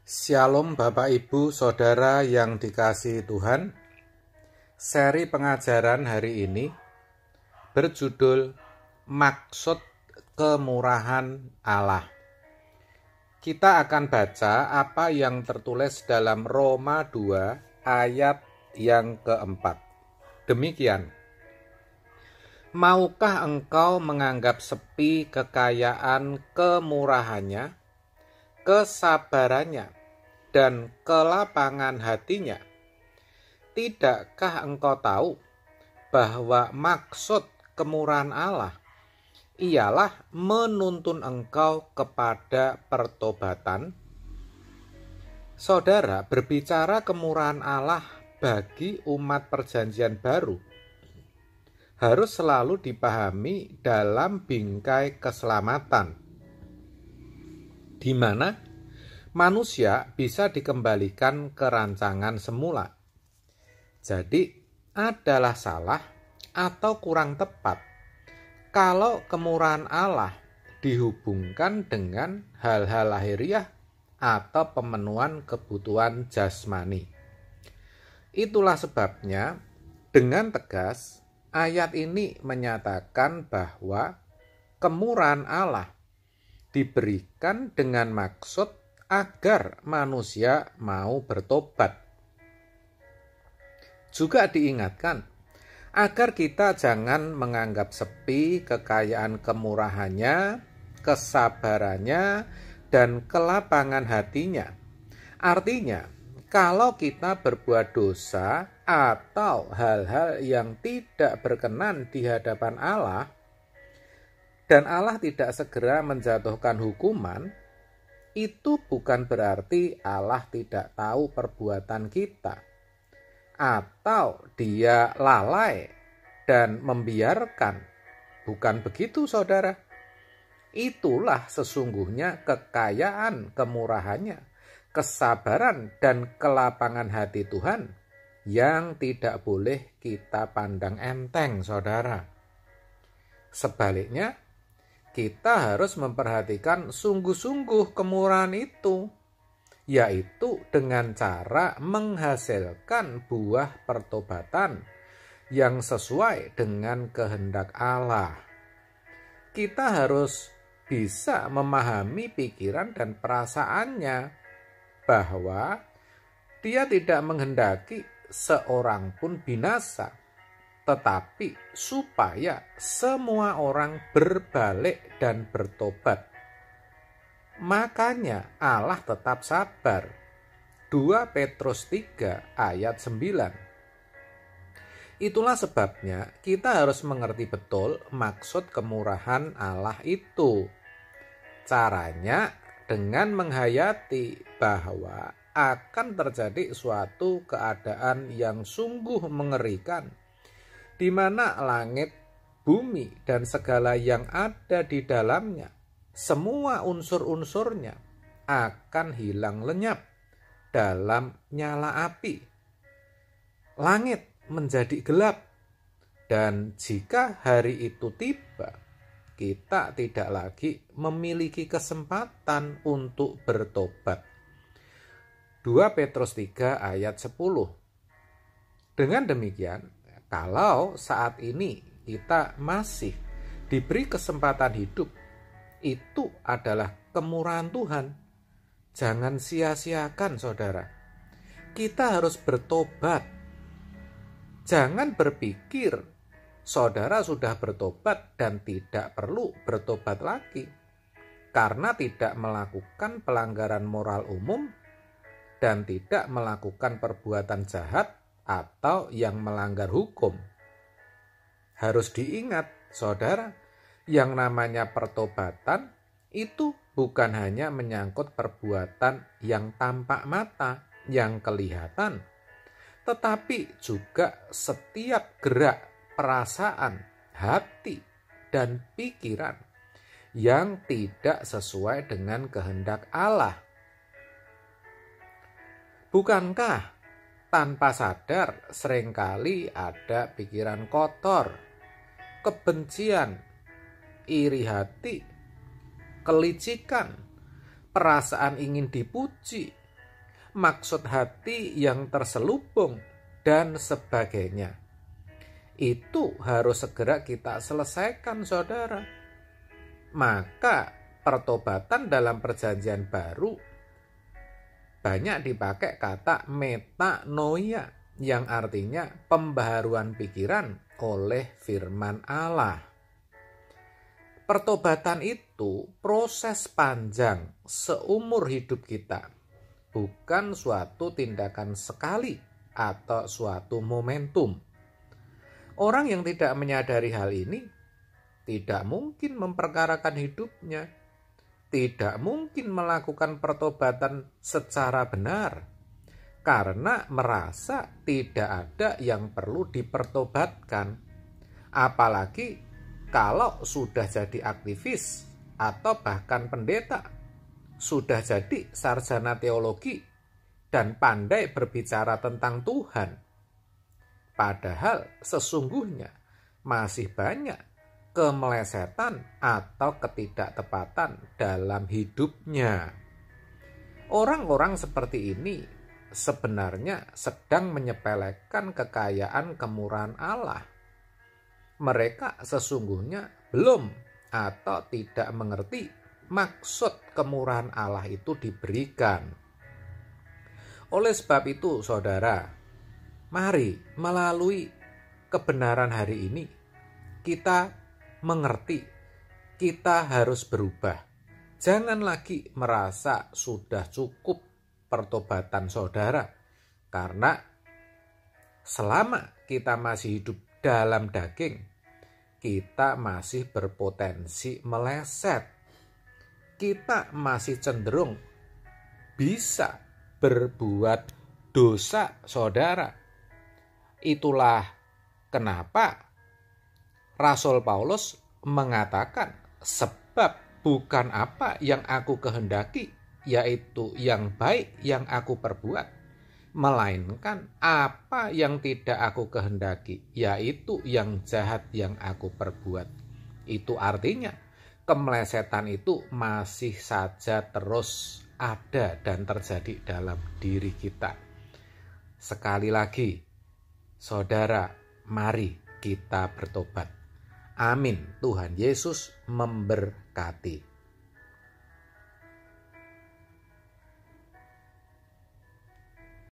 Shalom Bapak Ibu Saudara yang dikasihi Tuhan. Seri pengajaran hari ini berjudul Maksud Kemurahan Allah. Kita akan baca apa yang tertulis dalam Roma 2 ayat yang keempat. Demikian. Maukah engkau menganggap sepi kekayaan kemurahannya, kesabarannya, dan kelapangan hatinya? Tidakkah engkau tahu bahwa maksud kemurahan Allah ialah menuntun engkau kepada pertobatan? Saudara, berbicara kemurahan Allah bagi umat perjanjian baru harus selalu dipahami dalam bingkai keselamatan, di mana manusia bisa dikembalikan ke rancangan semula. Jadi, adalah salah atau kurang tepat kalau kemurahan Allah dihubungkan dengan hal-hal lahiriah atau pemenuhan kebutuhan jasmani. Itulah sebabnya dengan tegas ayat ini menyatakan bahwa kemurahan Allah diberikan dengan maksud agar manusia mau bertobat. Juga diingatkan agar kita jangan menganggap sepi kekayaan kemurahannya, kesabarannya, dan kelapangan hatinya. Artinya, kalau kita berbuat dosa atau hal-hal yang tidak berkenan di hadapan Allah, dan Allah tidak segera menjatuhkan hukuman, itu bukan berarti Allah tidak tahu perbuatan kita, atau Dia lalai dan membiarkan. Bukan begitu, saudara. Itulah sesungguhnya kekayaan kemurahannya, kesabaran dan kelapangan hati Tuhan yang tidak boleh kita pandang enteng, saudara. Sebaliknya, kita harus memperhatikan sungguh-sungguh kemurahan itu, yaitu dengan cara menghasilkan buah pertobatan yang sesuai dengan kehendak Allah. Kita harus bisa memahami pikiran dan perasaannya, bahwa Dia tidak menghendaki seorang pun binasa, tetapi supaya semua orang berbalik dan bertobat. Makanya Allah tetap sabar. 2 Petrus 3 ayat 9. Itulah sebabnya kita harus mengerti betul maksud kemurahan Allah itu. Caranya dengan menghayati bahwa akan terjadi suatu keadaan yang sungguh mengerikan, di mana langit, bumi, dan segala yang ada di dalamnya, semua unsur-unsurnya akan hilang lenyap dalam nyala api. Langit menjadi gelap, dan jika hari itu tiba, kita tidak lagi memiliki kesempatan untuk bertobat. 2 Petrus 3 ayat 10. Dengan demikian, kalau saat ini kita masih diberi kesempatan hidup, itu adalah kemurahan Tuhan. Jangan sia-siakan, saudara. Kita harus bertobat. Jangan berpikir saudara sudah bertobat dan tidak perlu bertobat lagi karena tidak melakukan pelanggaran moral umum dan tidak melakukan perbuatan jahat atau yang melanggar hukum. Harus diingat, saudara, yang namanya pertobatan itu bukan hanya menyangkut perbuatan yang tampak mata, yang kelihatan, tetapi juga setiap gerak perasaan, hati, dan pikiran yang tidak sesuai dengan kehendak Allah. Bukankah tanpa sadar seringkali ada pikiran kotor, kebencian, iri hati, kelicikan, perasaan ingin dipuji, maksud hati yang terselubung, dan sebagainya. Itu harus segera kita selesaikan, saudara. Maka pertobatan dalam perjanjian baru banyak dipakai kata metanoia, yang artinya pembaharuan pikiran oleh firman Allah. Pertobatan itu proses panjang seumur hidup kita, bukan suatu tindakan sekali atau suatu momentum. Orang yang tidak menyadari hal ini tidak mungkin memperkarakan hidupnya, tidak mungkin melakukan pertobatan secara benar, karena merasa tidak ada yang perlu dipertobatkan. Apalagi kalau sudah jadi aktivis atau bahkan pendeta, sudah jadi sarjana teologi dan pandai berbicara tentang Tuhan. Padahal sesungguhnya masih banyak kemelesetan atau ketidaktepatan dalam hidupnya. Orang-orang seperti ini sebenarnya sedang menyepelekan kekayaan kemurahan Allah. Mereka sesungguhnya belum atau tidak mengerti maksud kemurahan Allah itu diberikan. Oleh sebab itu, saudara, mari melalui kebenaran hari ini kita mengerti, kita harus berubah. Jangan lagi merasa sudah cukup pertobatan saudara, karena selama kita masih hidup dalam daging, kita masih berpotensi meleset. Kita masih cenderung bisa berbuat dosa, saudara. Itulah kenapa Rasul Paulus mengatakan, sebab bukan apa yang aku kehendaki, yaitu yang baik yang aku perbuat, melainkan apa yang tidak aku kehendaki, yaitu yang jahat yang aku perbuat. Itu artinya kemelesetan itu masih saja terus ada dan terjadi dalam diri kita. Sekali lagi, saudara, mari kita bertobat. Amin. Tuhan Yesus memberkati.